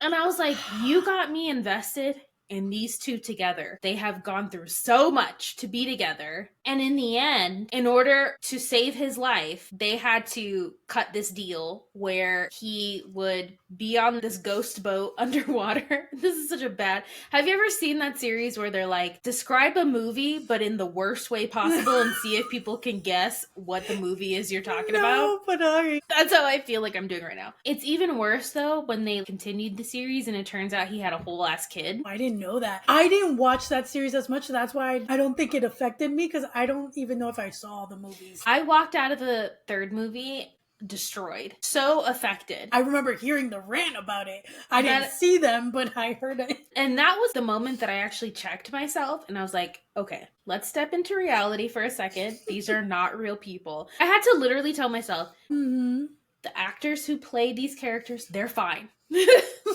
And I was like, you got me invested in these two together. They have gone through so much to be together. And in the end, in order to save his life, they had to cut this deal where he would be on this ghost boat underwater. This is such a bad... Have you ever seen that series where they're like, describe a movie, but in the worst way possible and see if people can guess what the movie is you're talking about? But That's how I feel like I'm doing right now. It's even worse, though, when they continued the series and it turns out he had a whole ass kid. I didn't know that. I didn't watch that series as much. That's why I don't think it affected me, because I don't even know if I saw the movies. I walked out of the 3rd movie destroyed. So affected. I remember hearing the rant about it. I didn't see them, but I heard it. And that was the moment that I actually checked myself and I was like, okay, let's step into reality for a second. These are not real people. I had to literally tell myself, the actors who play these characters, they're fine.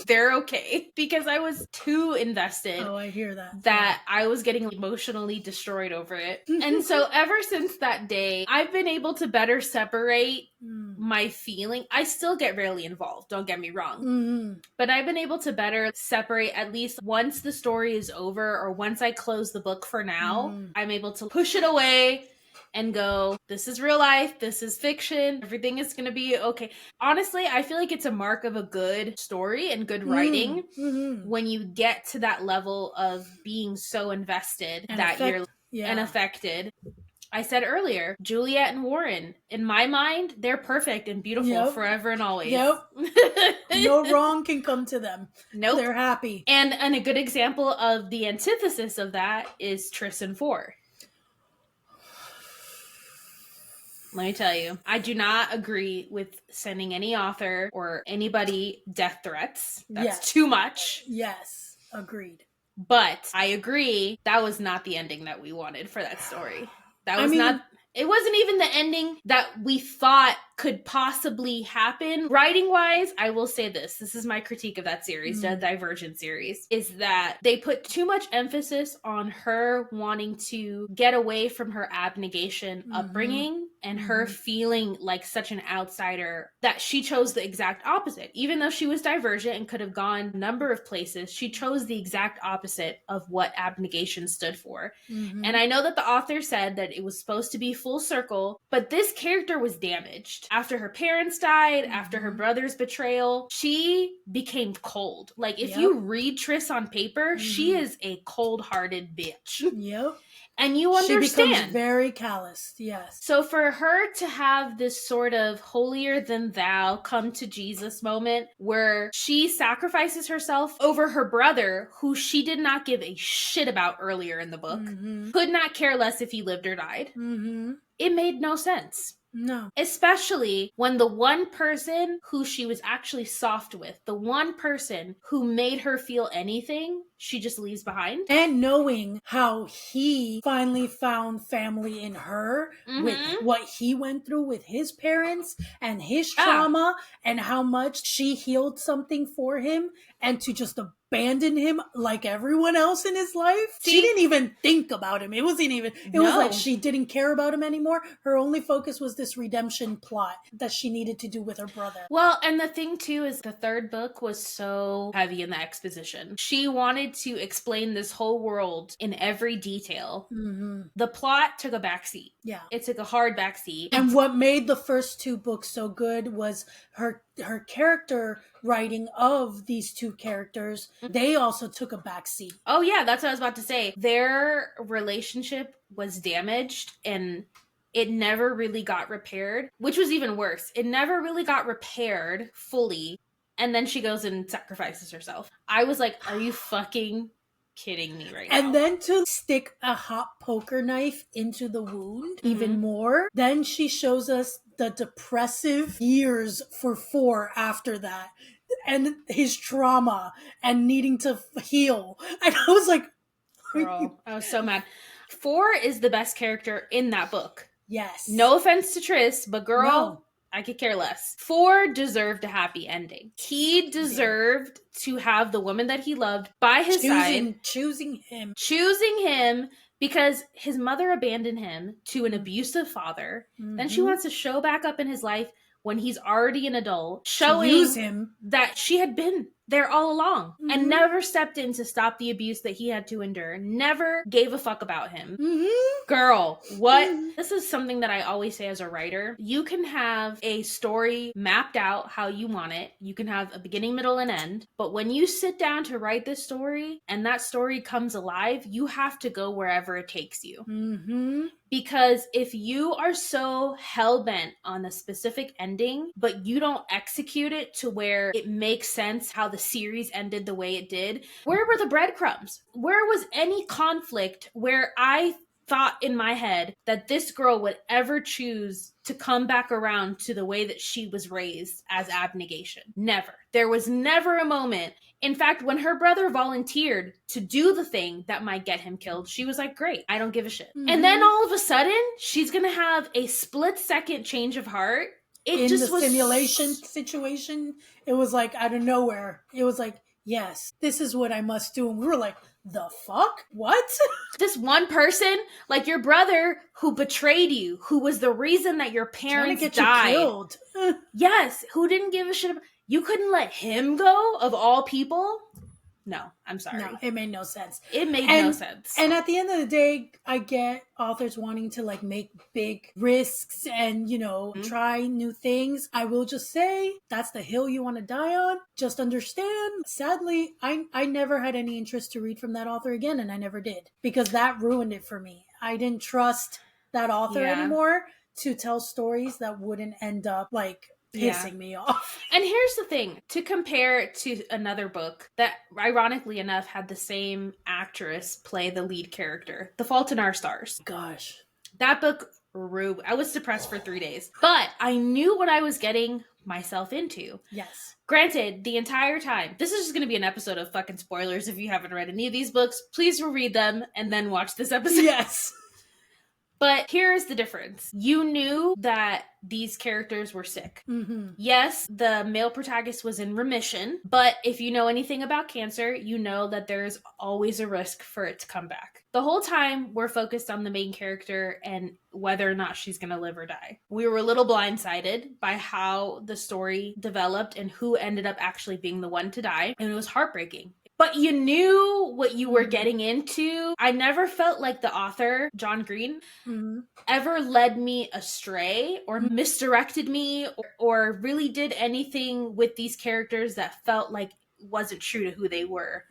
They're okay. Because I was too invested. Oh, I hear that. That I was getting emotionally destroyed over it. And so ever since that day, I've been able to better separate my feeling. I still get rarely involved, don't get me wrong. But I've been able to better separate, at least once the story is over or once I close the book for now, I'm able to push it away and go, this is real life, this is fiction, everything is gonna be okay. Honestly, I feel like it's a mark of a good story and good writing when you get to that level of being so invested and you're and affected. I said earlier, Juliet and Warren, in my mind, they're perfect and beautiful forever and always. No wrong can come to them. Nope. They're happy. And a good example of the antithesis of that is Tris and 4. Let me tell you, I do not agree with sending any author or anybody death threats. That's too much. Yes, agreed. But I agree, that was not the ending that we wanted for that story. That was not... It wasn't even the ending that we thought could possibly happen. Writing wise, I will say this. This is my critique of that series, the Divergent series, is that they put too much emphasis on her wanting to get away from her abnegation upbringing and her feeling like such an outsider, that she chose the exact opposite. Even though she was divergent and could have gone a number of places, she chose the exact opposite of what abnegation stood for. And I know that the author said that it was supposed to be full circle, but this character was damaged. After her parents died, after her brother's betrayal, she became cold. Like, if you read Triss on paper, she is a cold-hearted bitch. Yep. And you understand. She becomes very calloused, yes. So for her to have this sort of holier than thou come to Jesus moment where she sacrifices herself over her brother, who she did not give a shit about earlier in the book, could not care less if he lived or died. It made no sense. No. Especially when the one person who she was actually soft with, the one person who made her feel anything, she just leaves behind. And knowing how he finally found family in her with what he went through with his parents and his trauma and how much she healed something for him, and to just abandon him like everyone else in his life. She didn't even think about him. It was like she didn't care about him anymore. Her only focus was this redemption plot that she needed to do with her brother. Well, and the thing too is the third book was so heavy in the exposition. She wanted to explain this whole world in every detail. The plot took a backseat. Yeah. It took a hard backseat. And what made the first two books so good was her character writing of these two characters. They also took a backseat. Oh yeah, that's what I was about to say. Their relationship was damaged and it never really got repaired, which was even worse. It never really got repaired fully. And then she goes and sacrifices herself. I was like, are you fucking kidding me right now? And then to stick a hot poker knife into the wound even more. Then she shows us the depressive years for 4 after that. And his trauma and needing to heal. And I was like... Girl, I was so mad. 4 is the best character in that book. Yes. No offense to Triss, but girl... I could care less. 4 deserved a happy ending. He deserved to have the woman that he loved by his side. Choosing him. Choosing him because his mother abandoned him to an abusive father. Then she wants to show back up in his life when he's already an adult, showing him that she had been there all along and never stepped in to stop the abuse that he had to endure. Never gave a fuck about him. Girl, what? This is something that I always say as a writer. You can have a story mapped out how you want it. You can have a beginning, middle, and end. But when you sit down to write this story and that story comes alive, you have to go wherever it takes you. Because if you are so hell-bent on a specific ending, but you don't execute it to where it makes sense how the series ended the way it did, where were the breadcrumbs? Where was any conflict where I thought in my head that this girl would ever choose to come back around to the way that she was raised as abnegation? Never. There was never a moment. In fact, when her brother volunteered to do the thing that might get him killed, she was like, great, I don't give a shit. And then all of a sudden, she's gonna have a split-second change of heart. In the simulation situation, it was like out of nowhere. It was like, yes, this is what I must do. And we were like, the fuck? What? This one person, like your brother who betrayed you, who was the reason that your parents died. You killed. Yes, who didn't give a shit about... You couldn't let him go, of all people? No, I'm sorry. No, it made no sense. It made no sense. And at the end of the day, I get authors wanting to like make big risks and, try new things. I will just say that's the hill you want to die on. Just understand, sadly, I never had any interest to read from that author again, and I never did, because that ruined it for me. I didn't trust that author anymore to tell stories that wouldn't end up like pissing me off. And here's the thing, to compare it to another book that ironically enough had the same actress play the lead character, The Fault in Our Stars. Gosh. That book, I was depressed for 3 days, but I knew what I was getting myself into. Yes. Granted, the entire time, this is just going to be an episode of fucking spoilers. If you haven't read any of these books, please read them and then watch this episode. Yes. But here's the difference. You knew that these characters were sick. Mm-hmm. Yes, the male protagonist was in remission, but if you know anything about cancer, you know that there's always a risk for it to come back. The whole time, we're focused on the main character and whether or not she's going to live or die. We were a little blindsided by how the story developed and who ended up actually being the one to die, and it was heartbreaking. But you knew what you were getting into. I never felt like the author, John Green, ever led me astray or misdirected me or really did anything with these characters that felt like wasn't true to who they were.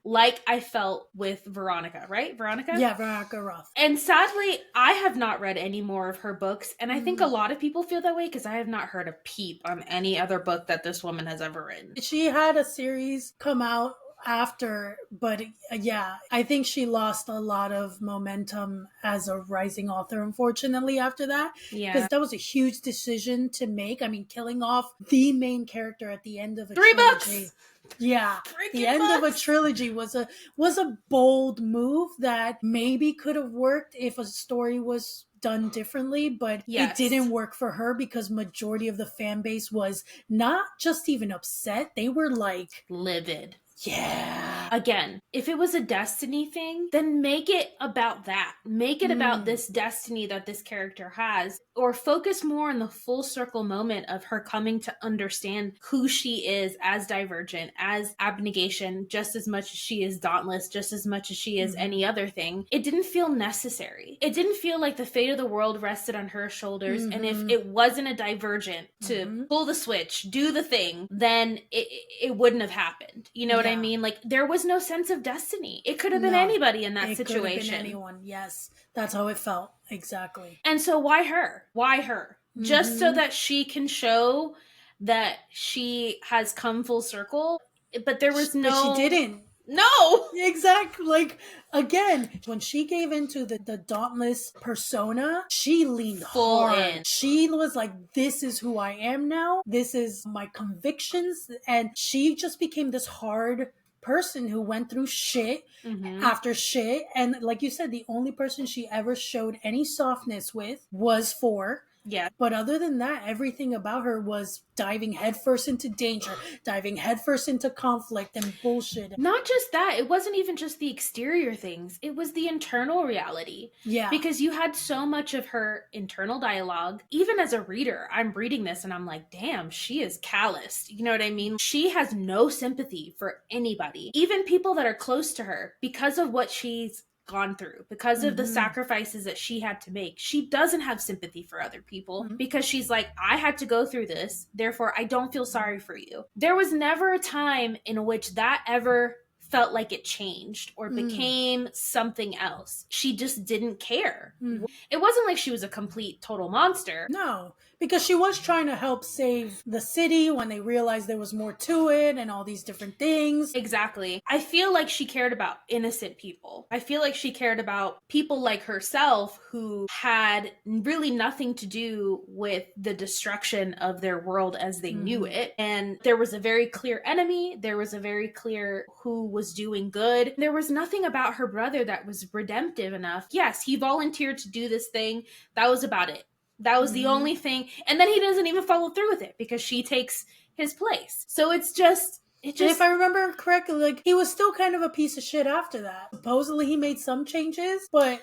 Like I felt with Veronica, right? Veronica? Yeah, Veronica Roth. And sadly, I have not read any more of her books. And I think a lot of people feel that way because I have not heard a peep on any other book that this woman has ever written. She had a series come out after, but yeah, I think she lost a lot of momentum as a rising author, unfortunately, after that. Yeah. Because that was a huge decision to make. I mean, killing off the main character at the end of a 3 trilogy. books! Yeah, the end of a trilogy was a bold move that maybe could have worked if a story was done differently, but it didn't work for her because majority of the fan base was not just even upset, they were like livid. Yeah. Again, if it was a destiny thing, then make it about that. Make it about this destiny that this character has, or focus more on the full circle moment of her coming to understand who she is as Divergent, as Abnegation, just as much as she is Dauntless, just as much as she is any other thing. It didn't feel necessary. It didn't feel like the fate of the world rested on her shoulders. And if it wasn't a Divergent to pull the switch, do the thing, then it wouldn't have happened. You know what I mean? Like, there was no sense of destiny. It could have been anybody in that situation. It could have been anyone. Yes. That's how it felt. Exactly. And so why her? Why her? Just so that she can show that she has come full circle? But there was no... But she didn't. No! Exactly. Like, again, when she gave into the Dauntless persona, she leaned full hard. in. She was like, this is who I am now. This is my convictions. And she just became this hard person who went through shit after shit. And like you said, the only person she ever showed any softness with was For. Yeah. But other than that, everything about her was diving headfirst into danger, diving headfirst into conflict and bullshit. Not just that. It wasn't even just the exterior things. It was the internal reality. Yeah. Because you had so much of her internal dialogue. Even as a reader, I'm reading this and I'm like, damn, she is calloused. You know what I mean? She has no sympathy for anybody. Even people that are close to her, because of what she's gone through, because of the sacrifices that she had to make. She doesn't have sympathy for other people because she's like, I had to go through this, therefore I don't feel sorry for you. There was never a time in which that ever felt like it changed or became something else. She just didn't care. It wasn't like she was a complete total monster. No, because she was trying to help save the city when they realized there was more to it and all these different things. Exactly. I feel like she cared about innocent people. I feel like she cared about people like herself who had really nothing to do with the destruction of their world as they knew it. And there was a very clear enemy. There was a very clear who was doing good. There was nothing about her brother that was redemptive enough. Yes, he volunteered to do this thing. That was about it. That was the only thing. And then he doesn't even follow through with it because she takes his place. So it just... If I remember correctly, like, he was still kind of a piece of shit after that. Supposedly he made some changes, but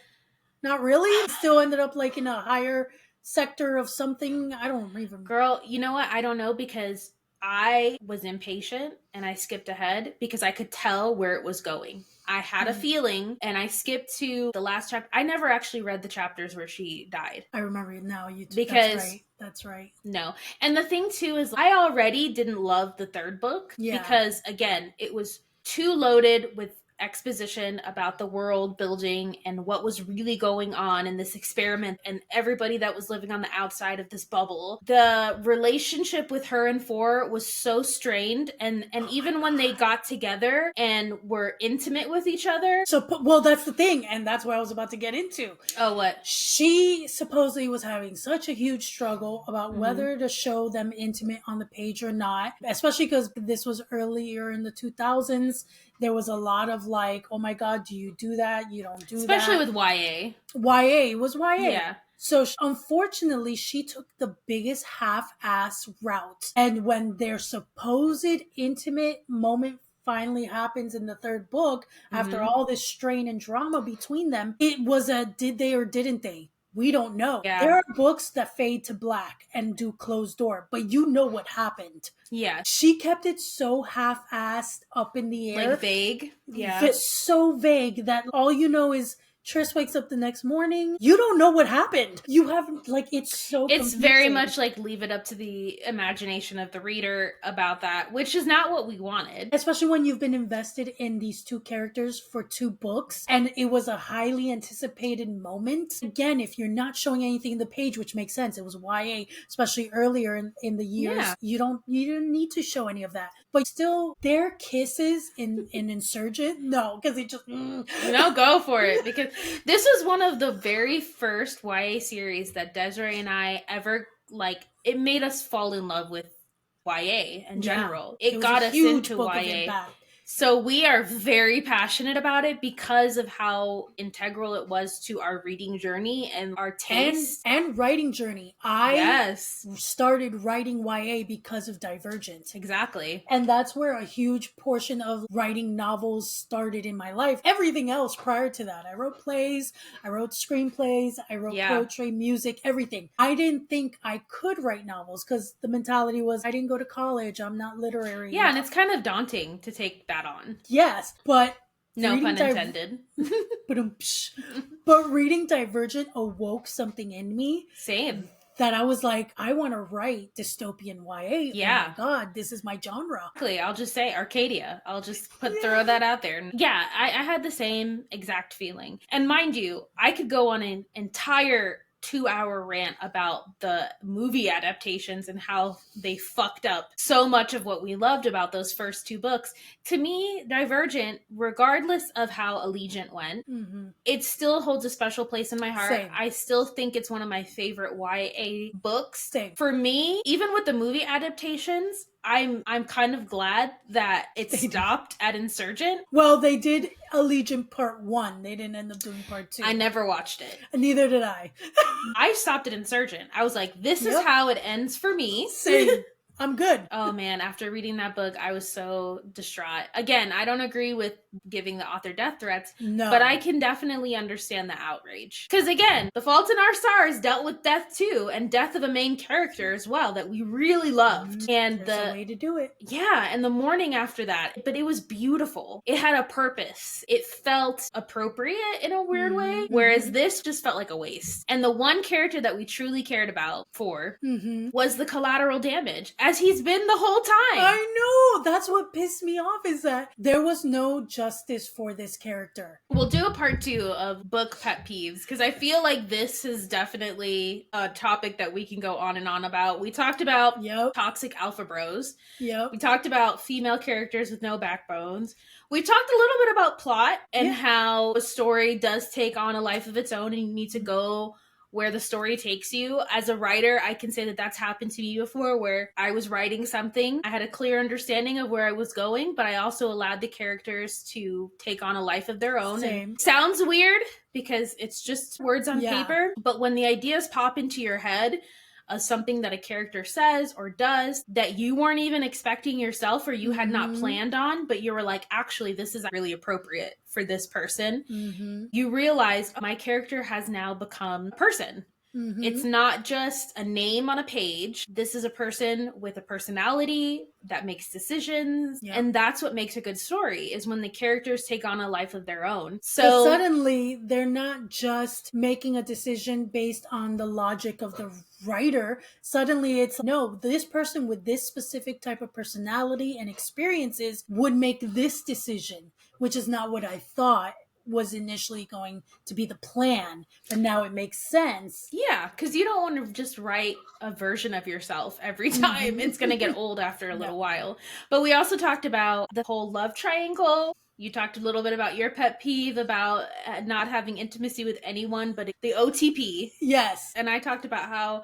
not really. He still ended up like in a higher sector of something. I don't even... Girl, you know what? I don't know because I was impatient and I skipped ahead because I could tell where it was going. I had a feeling and I skipped to the last chapter. I never actually read the chapters where she died. I remember it now. Because that's right. No. And the thing too is I already didn't love the third book because again, it was too loaded with exposition about the world building and what was really going on in this experiment and everybody that was living on the outside of this bubble. The relationship with her and For was so strained, and even when they got together and were intimate with each other. So, well, that's the thing, and that's what I was about to get into. Oh, what? She supposedly was having such a huge struggle about whether to show them intimate on the page or not, especially because this was earlier in the 2000s. There was a lot of like, oh my God, do you do that? You don't do Especially that. with YA. YA was YA. Yeah. So unfortunately, she took the biggest half-ass route. And when their supposed intimate moment finally happens in the third book, after all this strain and drama between them, it was a did they or didn't they? We don't know. Yeah. There are books that fade to black and do closed door, but you know what happened. Yeah. She kept it so half-assed up in the air. Like vague. Yeah. So vague that all you know is Trish wakes up the next morning. You don't know what happened. You haven't, like, it's so It's confusing. very much like leave it up to the imagination of the reader about that, which is not what we wanted. Especially when you've been invested in these two characters for 2 books and it was a highly anticipated moment. Again, if you're not showing anything in the page, which makes sense, it was YA, especially earlier in the years, you don't need to show any of that. But still, their kisses in Insurgent, no, because it just... No, go for it, because this was one of the very first YA series that Desiree and I ever, like, it made us fall in love with YA in general. It got us into YA. So we are very passionate about it because of how integral it was to our reading journey and our taste. And writing journey. I started writing YA because of Divergent. Exactly. And that's where a huge portion of writing novels started in my life. Everything else prior to that. I wrote plays, I wrote screenplays, I wrote poetry, music, everything. I didn't think I could write novels because the mentality was I didn't go to college, I'm not literary. Yeah, and it's kind of daunting to take that on. Yes, but no pun intended. But reading Divergent awoke something in me. Same. That I was like, I want to write dystopian YA. Yeah. Oh my God, this is my genre. I'll just say Arcadia. I'll just throw that out there. Yeah, I had the same exact feeling. And mind you, I could go on an entire 2-hour rant about the movie adaptations and how they fucked up so much of what we loved about those first 2 books. To me, Divergent, regardless of how Allegiant went, it still holds a special place in my heart. Same. I still think it's one of my favorite YA books. Same. For me, even with the movie adaptations, I'm kind of glad that it stopped at Insurgent. Well, they did Allegiant Part 1. They didn't end up doing Part 2. I never watched it. Neither did I. I stopped at Insurgent. I was like, this is how it ends for me. Same. I'm good. Oh man, after reading that book, I was so distraught. Again, I don't agree with giving the author death threats, but I can definitely understand the outrage. Because again, The Fault in Our Stars dealt with death too, and death of a main character as well that we really loved. And there's a way to do it. Yeah, and the morning after that, but it was beautiful. It had a purpose. It felt appropriate in a weird way, whereas this just felt like a waste. And the one character that we truly cared about was the collateral damage, as he's been the whole time. I know! That's what pissed me off, is that there was no justice for this character. We'll do a part 2 of book pet peeves, because I feel like this is definitely a topic that we can go on and on about. We talked about toxic alpha bros. We talked about female characters with no backbones. We talked a little bit about plot and how a story does take on a life of its own and you need to go where the story takes you. As a writer, I can say that that's happened to me before, where I was writing something, I had a clear understanding of where I was going, but I also allowed the characters to take on a life of their own. Same. Sounds weird because it's just words on paper, but when the ideas pop into your head, something that a character says or does that you weren't even expecting yourself or you had not planned on, but you were like, actually, this is really appropriate for this person. You realize my character has now become a person. It's not just a name on a page. This is a person with a personality that makes decisions. And that's what makes a good story, is when the characters take on a life of their own. So suddenly they're not just making a decision based on the logic of the writer. Suddenly it's, no, this person with this specific type of personality and experiences would make this decision, which is not what I thought was initially going to be the plan, but now it makes sense. Yeah, because you don't want to just write a version of yourself every time. It's going to get old after a little while. But we also talked about the whole love triangle. You talked a little bit about your pet peeve about not having intimacy with anyone but the OTP. Yes. And I talked about how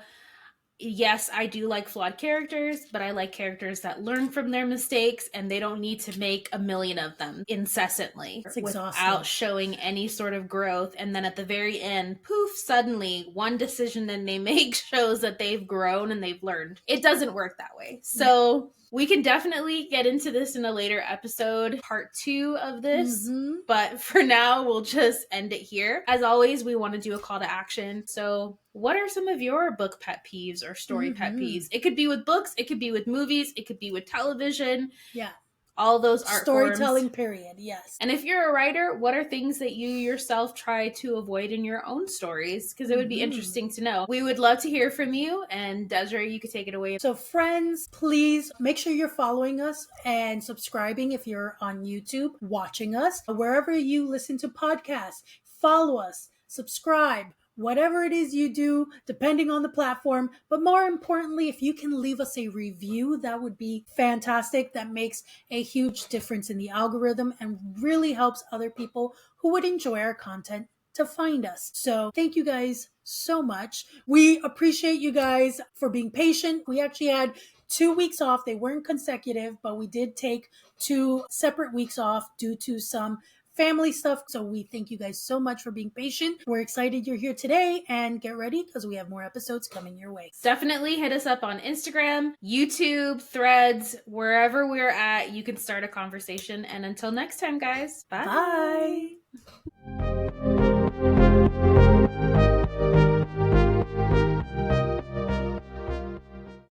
yes, I do like flawed characters, but I like characters that learn from their mistakes and they don't need to make a million of them incessantly without showing any sort of growth. And then at the very end, poof, suddenly one decision that they make shows that they've grown and they've learned. It doesn't work that way. So we can definitely get into this in a later episode, part 2 of this. But for now, we'll just end it here. As always, we want to do a call to action. So what are some of your book pet peeves or story pet peeves? It could be with books, it could be with movies, it could be with television. Yeah. All those art storytelling forms. Period, yes. And if you're a writer, what are things that you yourself try to avoid in your own stories? Because it would be interesting to know. We would love to hear from you. And Desiree, you could take it away. So friends, please make sure you're following us and subscribing if you're on YouTube, watching us. Wherever you listen to podcasts, follow us, subscribe. Whatever it is you do, depending on the platform. But more importantly, if you can leave us a review, that would be fantastic. That makes a huge difference in the algorithm and really helps other people who would enjoy our content to find us. So thank you guys so much. We appreciate you guys for being patient. We actually had 2 weeks off. They weren't consecutive, but we did take 2 separate weeks off due to some family stuff. So we thank you guys so much for being patient. We're excited you're here today, and get ready because we have more episodes coming your way. Definitely hit us up on Instagram, YouTube, Threads, wherever we're at. You can start a conversation. And until next time, guys, bye. Bye.